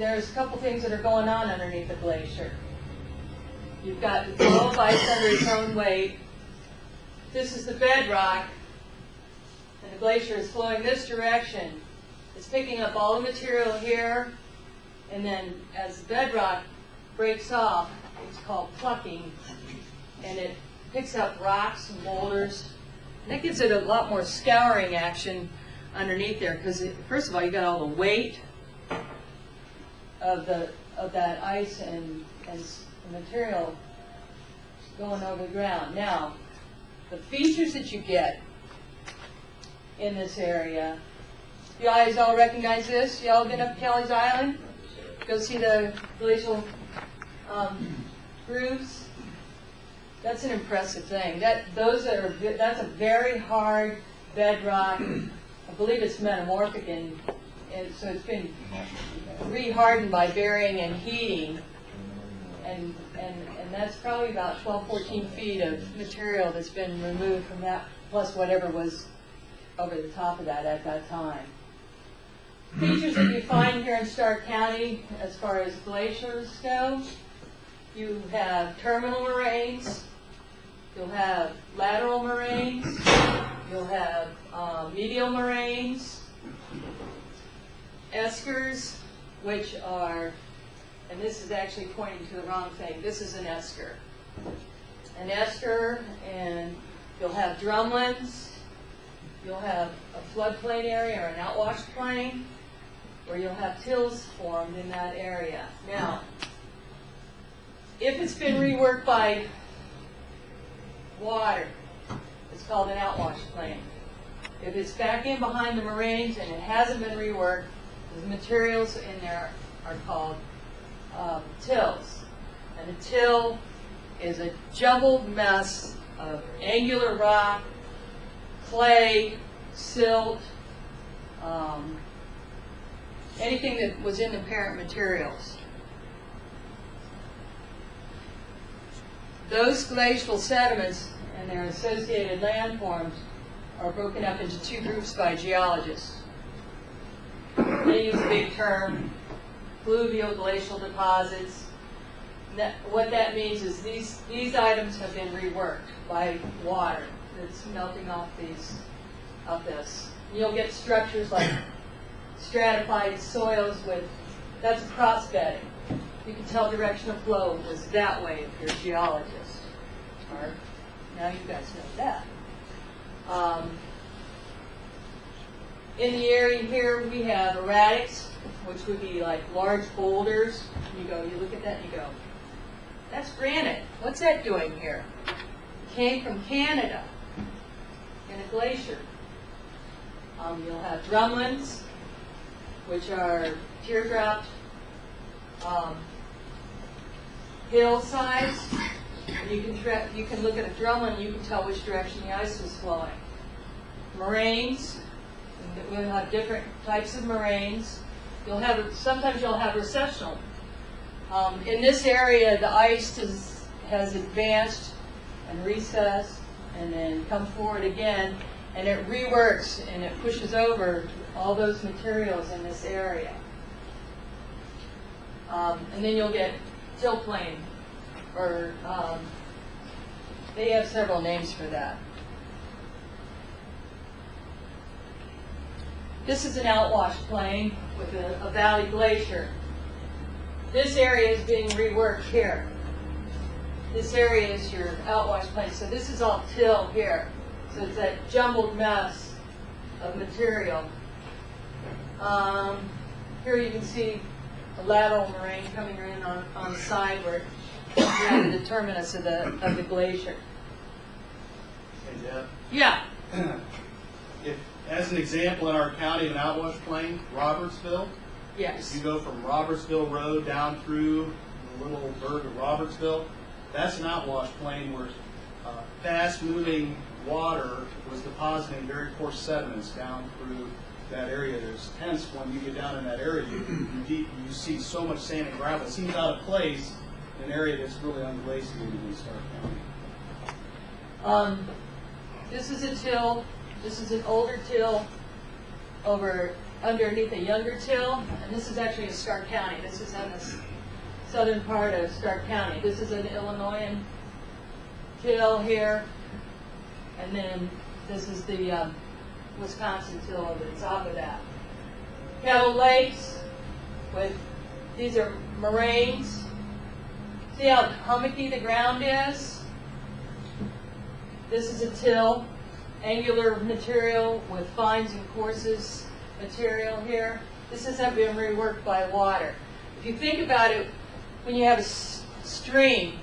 there's a couple things that are going on underneath the glacier. You've got the flow of ice under its own weight. This is the bedrock, and the glacier is flowing this direction. It's picking up all the material here, and then as the bedrock breaks off, it's called plucking, and it picks up rocks and boulders. And that gives it a lot more scouring action underneath there, because first of all, you got all the weight of that ice and material going over the ground. Now, the features that you get in this area, you guys all recognize this? You all been up Kelly's Island? Go see the glacial grooves? That's an impressive thing. That's a very hard bedrock. I believe it's metamorphic, and so it's been re-hardened by burying and heating, and that's probably about 12, 14 feet of material that's been removed from that, plus whatever was over the top of that at that time. Features that you find here in Stark County as far as glaciers go, you have terminal moraines, you'll have lateral moraines, you'll have medial moraines, eskers, which are, and this is actually pointing to the wrong thing, this is an esker. An esker, and you'll have drumlins, you'll have a floodplain area or an outwash plain, or you'll have tills formed in that area. Now, if it's been reworked by water, it's called an outwash plain. If it's back in behind the moraines and it hasn't been reworked, the materials in there are called tills. And a till is a jumbled mess of angular rock, clay, silt, anything that was in the parent materials. Those glacial sediments and their associated landforms are broken up into two groups by geologists. They use a big term, pluvial glacial deposits. What that means is these items have been reworked by water that's melting off this. You'll get structures like stratified soils with, that's cross bedding. You can tell direction of flow was that way if you're a geologist. Or, now you guys know that. In the area here, we have erratics, which would be like large boulders. You look at that and you go, that's granite. What's that doing here? It came from Canada in a glacier. You'll have drumlins, which are teardropped hillsides. You can look at a drumlin and you can tell which direction the ice was flowing. Moraines, we'll have different types of moraines. Sometimes you'll have recessional. In this area, the ice has advanced and recessed and then come forward again, and it reworks and it pushes over all those materials in this area. And then you'll get till plain, or they have several names for that. This is an outwash plain with a valley glacier. This area is being reworked here. This area is your outwash plain. So this is all till here. So it's that jumbled mess of material. Here you can see a lateral moraine coming in on the side where you have the determinus of the glacier. Hey, Deb. Yeah. As an example, in our county, an outwash plain, Robertsville. Yes. If you go from Robertsville Road down through the little burg of Robertsville, that's an outwash plain where fast-moving water was depositing very coarse sediments down through that area. Hence, when you get down in that area, you see so much sand and gravel. It seems out of place in an area that's really unglaciated in Stark County. This is a till. This is an older till over underneath a younger till, and this is actually in Stark County. This is on the southern part of Stark County. This is an Illinoisan till here, and then this is the Wisconsin till over the top of that. Kettle lakes with, these are moraines. See how hummocky the ground is? This is a till, angular material with fines and courses material here. This hasn't been reworked by water. If you think about it, when you have a stream,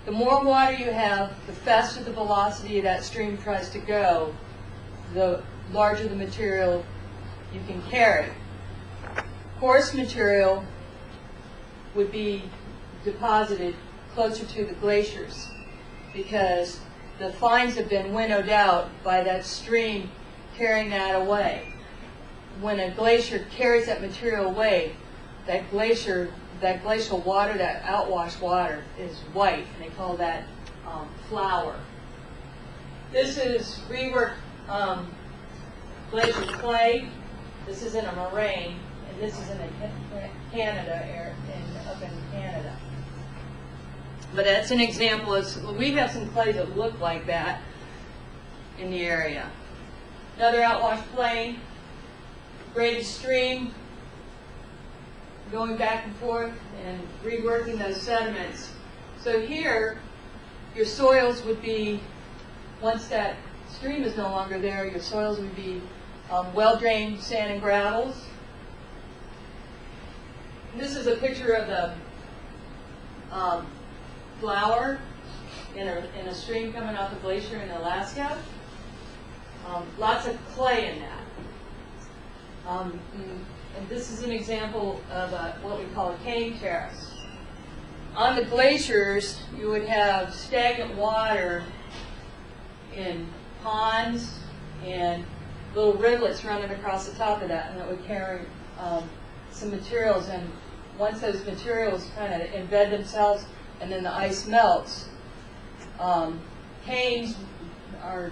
the more water you have, the faster the velocity of that stream tries to go, the larger the material you can carry. Coarse material would be deposited closer to the glaciers because the fines have been winnowed out by that stream carrying that away. When a glacier carries that material away, that glacial water, that outwash water, is white, and they call that flour. This is reworked glacier clay. This is in a moraine, and this is in Canada, up in Canada. But that's an example of, we have some clays that look like that in the area. Another outwash plain, graded stream, going back and forth and reworking those sediments. So here, your soils would be, once that stream is no longer there, your soils would be well-drained sand and gravels. This is a picture of the flour in a stream coming off a glacier in Alaska. Lots of clay in that. And this is an example of what we call a cane terrace. On the glaciers, you would have stagnant water in ponds and little rivulets running across the top of that, and that would carry some materials. And once those materials kind of embed themselves and then the ice melts, canes are,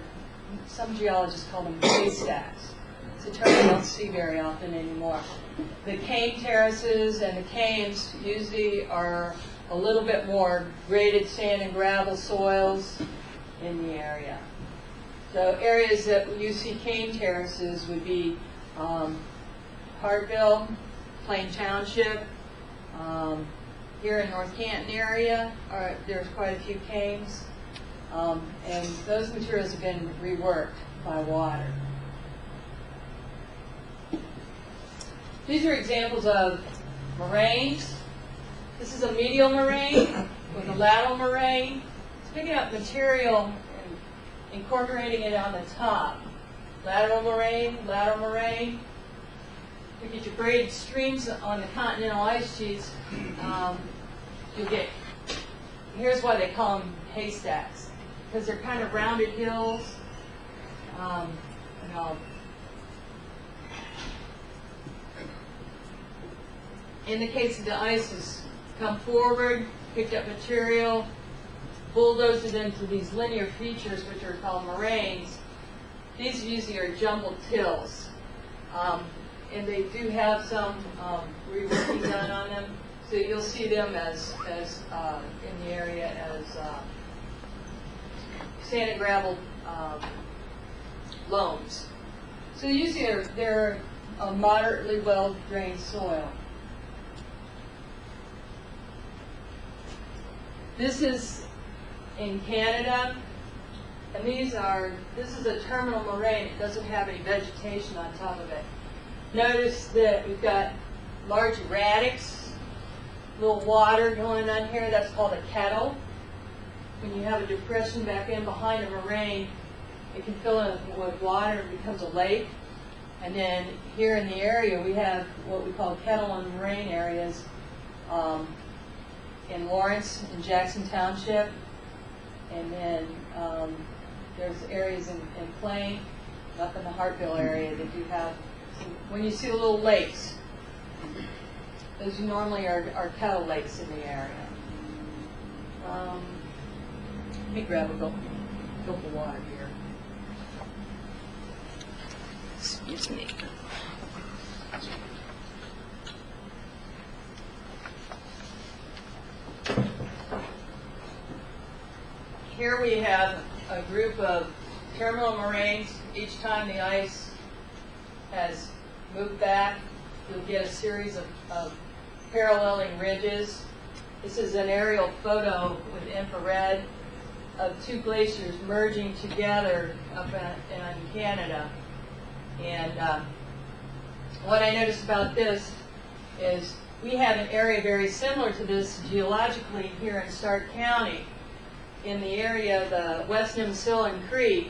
some geologists call them haystacks. It's a term you don't see very often anymore. The cane terraces and the canes usually are a little bit more graded sand and gravel soils in the area. So areas that you see cane terraces would be Hartville, Plain Township. Here in North Canton area, there's quite a few canes. And those materials have been reworked by water. These are examples of moraines. This is a medial moraine with a lateral moraine. It's picking up material and incorporating it on the top. Lateral moraine, lateral moraine. You get your graded streams on the continental ice sheets. You get, here's why they call them haystacks, because they're kind of rounded hills. In the case of the ice, has come forward, picked up material, bulldozed it into these linear features, which are called moraines. These usually are jumbled tills, and they do have some reworking done on them. So you'll see them as in the area as sand and gravel loams. So usually they're a moderately well-drained soil. This is in Canada, and this is a terminal moraine. It doesn't have any vegetation on top of it. Notice that we've got large erratics, little water going on here. That's called a kettle. When you have a depression back in behind a moraine, it can fill in with water and becomes a lake. And then here in the area, we have what we call kettle and moraine areas. In Lawrence, in Jackson Township, and then there's areas in Plain, up in the Hartville area that do have, when you see little lakes, those normally are kettle lakes in the area. Let me grab a gulp of water here. Excuse me. here we have a group of terminal moraines. Each time the ice has moved back, you'll get a series of paralleling ridges. This is an aerial photo with infrared of two glaciers merging together up in Canada. And what I noticed about this is we have an area very similar to this geologically here in Stark County. In the area of the West Nimsillin Creek,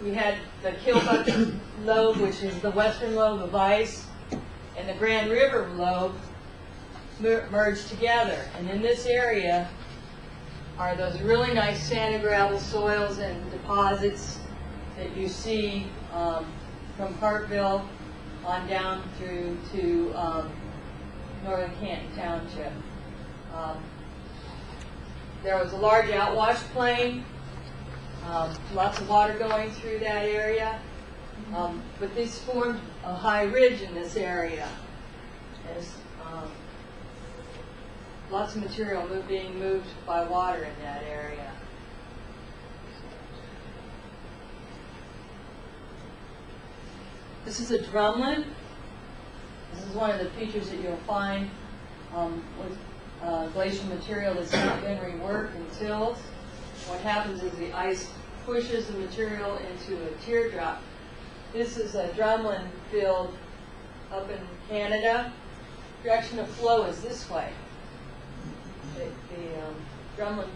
we had the Killbuck lobe, which is the western lobe of ice, and the Grand River lobe merged together. And in this area are those really nice sand and gravel soils and deposits that you see from Parkville on down through to northern Canton Township. There was a large outwash plain, lots of water going through that area, but this formed a high ridge in this area. There's lots of material being moved by water in that area. This is a drumlin. This is one of the features that you'll find with glacial material that's not been reworked and tilled. What happens is the ice pushes the material into a teardrop. This is a drumlin field up in Canada. Direction of flow is this way. The drumlins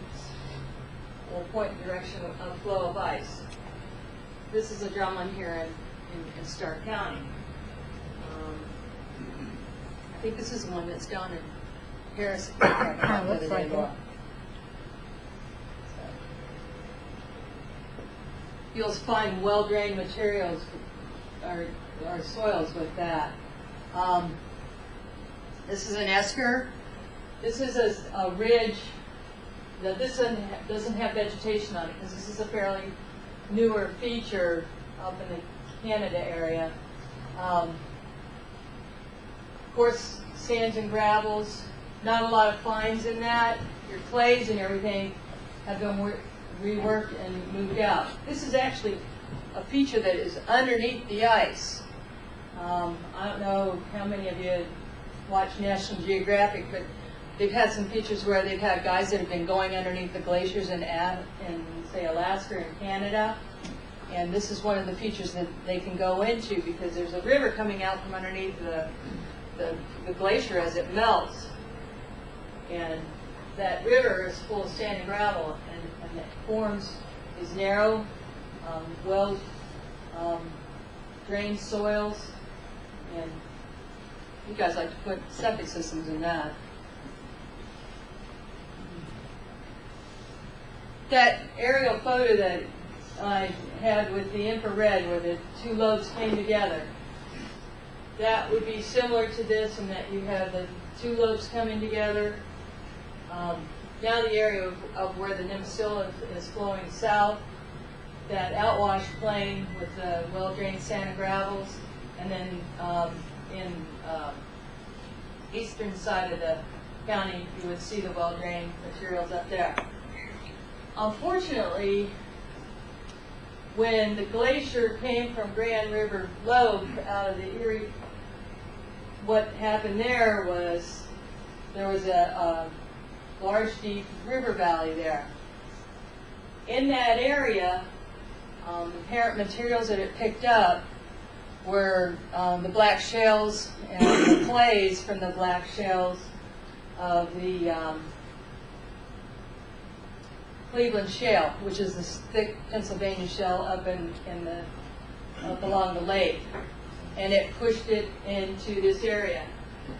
will point in the direction of flow of ice. This is a drumlin here in Stark County. I think this is the one that's down in Terraces. Looks like it. You'll find well-drained materials or soils with that. This is an esker. This is a ridge. This doesn't have vegetation on it because this is a fairly newer feature up in the Canada area. Of course, sands and gravels, not a lot of fines in that. Your clays and everything have been reworked and moved out. This is actually a feature that is underneath the ice. I don't know how many of you watch National Geographic, but they've had some features where they've had guys that have been going underneath the glaciers in say, Alaska and Canada. And this is one of the features that they can go into because there's a river coming out from underneath the glacier as it melts. And that river is full of sand and gravel, and it forms these narrow, drained soils. And you guys like to put septic systems in that. That aerial photo that I had with the infrared where the two lobes came together, that would be similar to this in that you have the two lobes coming together. Now the area of where the Nimsillin is flowing south, that outwash plain with the well-drained sand and gravels, and then in eastern side of the county you would see the well-drained materials up there. Unfortunately, when the glacier came from Grand River Lobe out of the Erie, what happened there was a large, deep river valley there. In that area, the parent materials that it picked up were the black shales and the clays from the black shales of the Cleveland Shale, which is this thick Pennsylvania shale up up along the lake, and it pushed it into this area.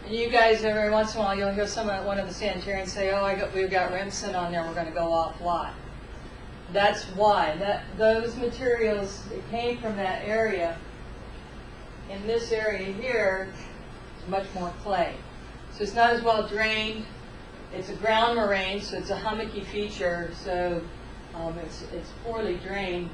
And you guys, every once in a while, you'll hear one of the sanitarians say, "Oh, we've got Remsen on there. We're going to go off lot." That's why those materials that came from that area. In this area here, is much more clay, so it's not as well drained. It's a ground moraine, so it's a hummocky feature, so it's poorly drained